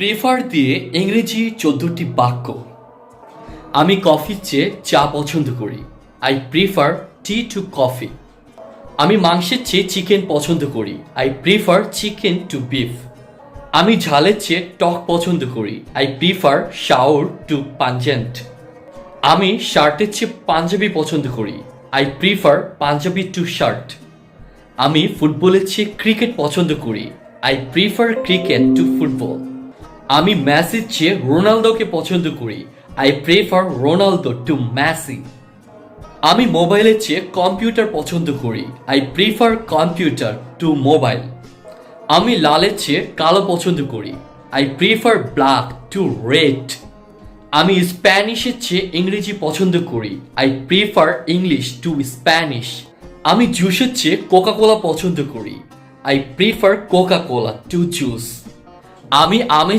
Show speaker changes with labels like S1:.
S1: Prefer দিয়ে ইংরেজি 14টি বাক্য। আমি কফির চেয়ে চা পছন্দ করি। I prefer tea to coffee. আমি মাংসের চেয়ে চিকেন পছন্দ করি। I prefer chicken to beef. আমি ঝালের চেয়ে টক পছন্দ করি। I prefer sour to pungent. আমি শার্টের চেয়ে পাঞ্জাবি পছন্দ করি। I prefer panjabi to shirt. আমি ফুটবলের চেয়ে ক্রিকেট পছন্দ করি। I prefer cricket to football. আমি মেসির চেয়ে রোনালদোকে পছন্দ করি। I prefer Ronaldo to Messi. আমি মোবাইলের চেয়ে কম্পিউটার পছন্দ করি। I prefer computer to mobile. আমি লালের চেয়ে কালো পছন্দ করি। I prefer black to red. আমি স্প্যানিশের চেয়ে ইংরেজি পছন্দ করি। I prefer English to Spanish. আমি জুসের চেয়ে কোকা কোলা পছন্দ করি। I prefer Coca Cola to juice. আমি আমের